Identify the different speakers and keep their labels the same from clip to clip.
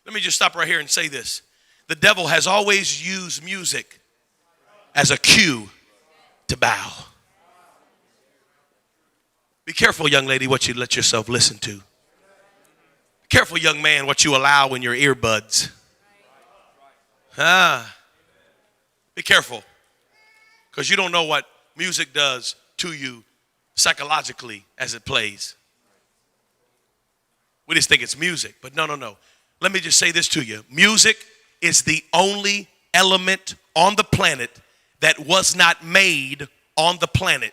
Speaker 1: Let me just stop right here and say this. The devil has always used music as a cue to bow. Be careful, young lady, what you let yourself listen to. Be careful, young man, what you allow in your earbuds. Be careful, because you don't know what music does to you psychologically as it plays. We just think it's music, but no. Let me just say this to you. Music is the only element on the planet that was not made on the planet.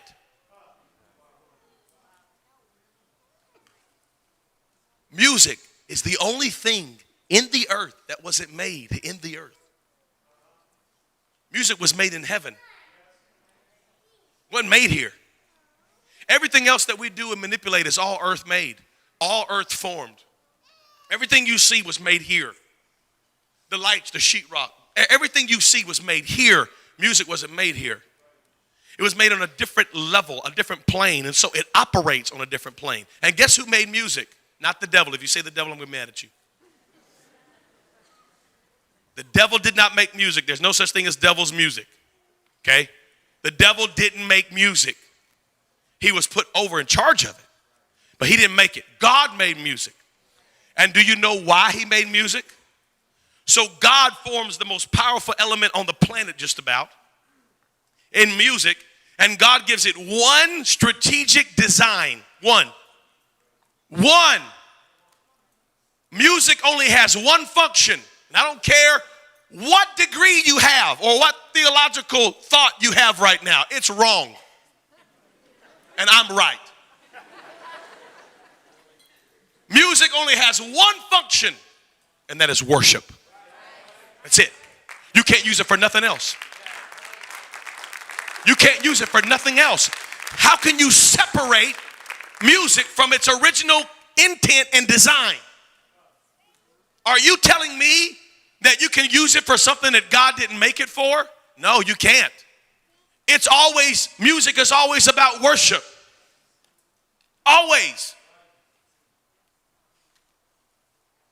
Speaker 1: Music is the only thing in the earth that wasn't made in the earth. Music was made in heaven. It wasn't made here. Everything else that we do and manipulate is all earth made, all earth formed. Everything you see was made here. The lights, the sheetrock, everything you see was made here. Music wasn't made here. It was made on a different level, a different plane, and so it operates on a different plane. And guess who made music? Not the devil. If you say the devil, I'm going to be mad at you. The devil did not make music. There's no such thing as devil's music. Okay? The devil didn't make music. He was put over in charge of it, but he didn't make it. God made music. And do you know why he made music? So God forms the most powerful element on the planet just about in music, and God gives it one strategic design. One. Music only has one function. And I don't care what degree you have or what theological thought you have right now. It's wrong. And I'm right. Music only has one function, and that is worship. That's it. You can't use it for nothing else. You can't use it for nothing else. How can you separate music from its original intent and design? Are you telling me that you can use it for something that God didn't make it for? No, you can't. Music is always about worship. Always.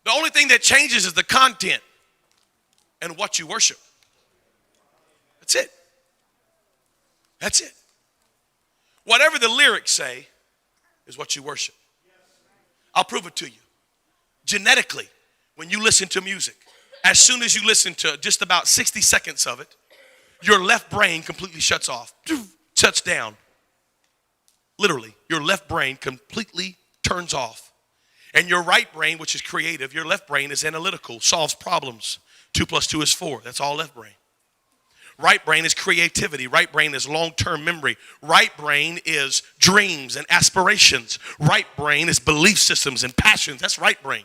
Speaker 1: The only thing that changes is the content and what you worship. That's it. That's it. Whatever the lyrics say is what you worship. I'll prove it to you. Genetically, when you listen to music, as soon as you listen to just about 60 seconds of it, your left brain completely shuts off, shuts down. Literally, your left brain completely turns off. And your right brain, which is creative, your left brain is analytical, solves problems. 2 + 2 is 4. That's all left brain. Right brain is creativity. Right brain is long-term memory. Right brain is dreams and aspirations. Right brain is belief systems and passions. That's right brain.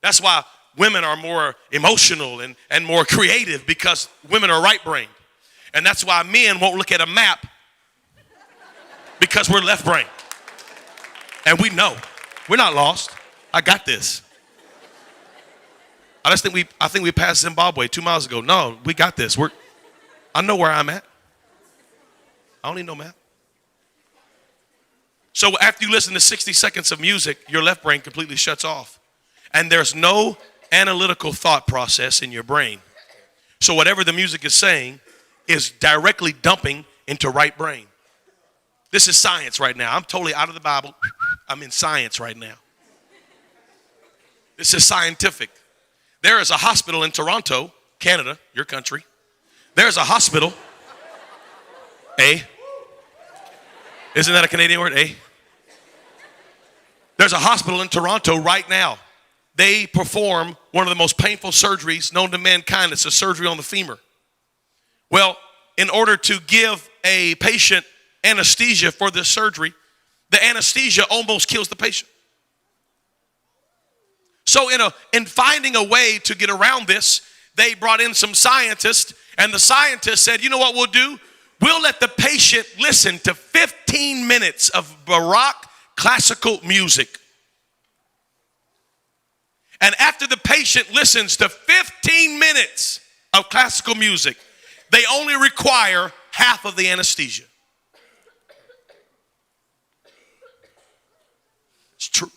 Speaker 1: That's why women are more emotional and more creative, because women are right brain. And that's why men won't look at a map, because we're left brain. And we know. We're not lost. I got this. I think we passed Zimbabwe 2 miles ago. No, we got this. I know where I'm at. I don't need no map. So after you listen to 60 seconds of music, your left brain completely shuts off. And there's no analytical thought process in your brain. So whatever the music is saying is directly dumping into right brain. This is science right now. I'm totally out of the Bible. I'm in science right now. This is scientific. There is a hospital in Toronto, Canada, your country. There's a hospital. Isn't that a Canadian word? There's a hospital in Toronto right now. They perform one of the most painful surgeries known to mankind. It's a surgery on the femur. Well, in order to give a patient anesthesia for this surgery, the anesthesia almost kills the patient. So in finding a way to get around this, they brought in some scientists, and the scientists said, you know what we'll do? We'll let the patient listen to 15 minutes of Baroque classical music. And after the patient listens to 15 minutes of classical music, they only require half of the anesthesia. It's true.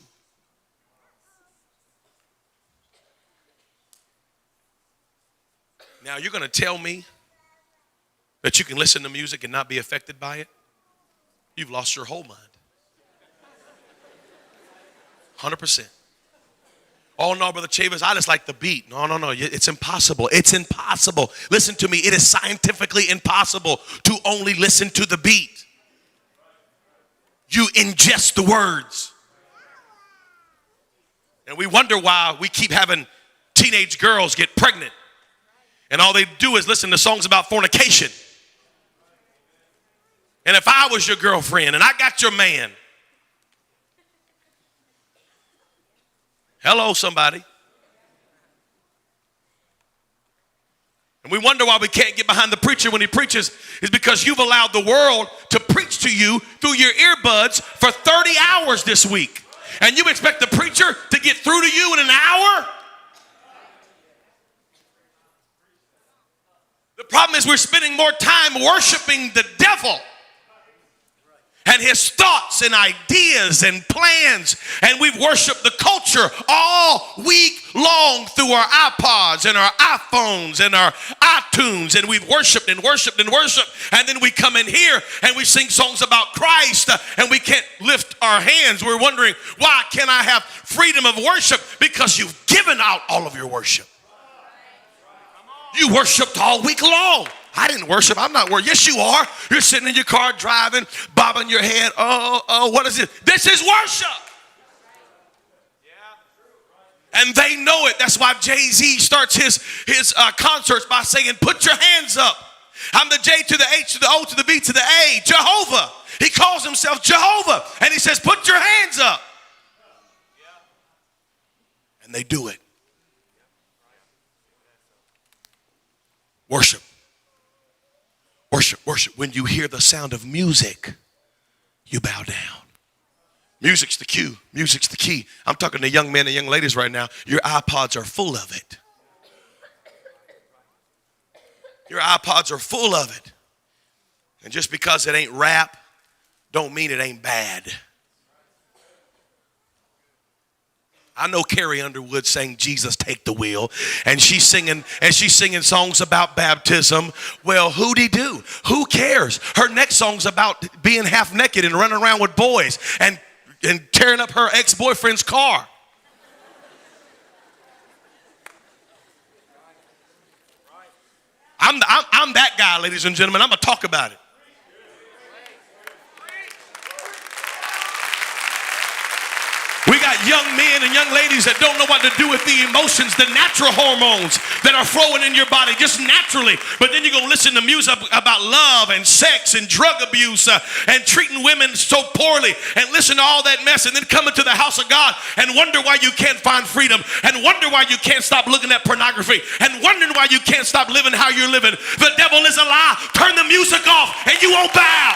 Speaker 1: Now, you're going to tell me that you can listen to music and not be affected by it? You've lost your whole mind. 100%. Oh, no, Brother Chavis, I just like the beat. No. It's impossible. It's impossible. Listen to me. It is scientifically impossible to only listen to the beat. You ingest the words. And we wonder why we keep having teenage girls get pregnant. And all they do is listen to songs about fornication. And if I was your girlfriend and I got your man, hello, somebody. And we wonder why we can't get behind the preacher when he preaches is because you've allowed the world to preach to you through your earbuds for 30 hours this week. And you expect the preacher to get through to you in an hour? The problem is we're spending more time worshiping the devil and his thoughts and ideas and plans. And we've worshiped the culture all week long through our iPods and our iPhones and our iTunes. And we've worshiped and worshiped and worshiped. And then we come in here and we sing songs about Christ and we can't lift our hands. We're wondering, why can't I have freedom of worship? Because you've given out all of your worship. You worshiped all week long. I didn't worship. I'm not worshiping. Yes, you are. You're sitting in your car driving, bobbing your head. Oh, what is it? This is worship. And they know it. That's why Jay-Z starts his concerts by saying, put your hands up. I'm the J to the H to the O to the B to the A. Jehovah. He calls himself Jehovah. And he says, put your hands up. And they do it. Worship. Worship, worship. When you hear the sound of music, you bow down. Music's the cue. Music's the key. I'm talking to young men and young ladies right now. Your iPods are full of it. Your iPods are full of it. And just because it ain't rap, don't mean it ain't bad. I know Carrie Underwood sang Jesus Take the Wheel, and she's singing songs about baptism. Well, who-de-do? Who cares? Her next song's about being half naked and running around with boys and tearing up her ex-boyfriend's car. I'm that guy, ladies and gentlemen. I'm going to talk about it. We got young men and young ladies that don't know what to do with the emotions, the natural hormones that are flowing in your body just naturally. But then you go listen to music about love and sex and drug abuse and treating women so poorly and listen to all that mess and then come into the house of God and wonder why you can't find freedom and wonder why you can't stop looking at pornography and wondering why you can't stop living how you're living. The devil is a lie. Turn the music off and you won't bow.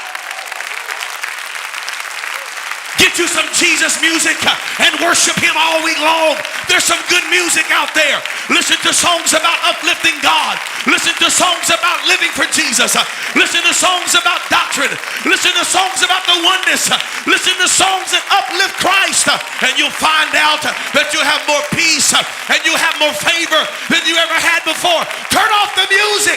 Speaker 1: Get you some Jesus music and worship him all week long. There's some good music out there. Listen to songs about uplifting God. Listen to songs about living for Jesus. Listen to songs about doctrine. Listen to songs about the oneness. Listen to songs that uplift Christ. And you'll find out that you have more peace and you have more favor than you ever had before. Turn off the music.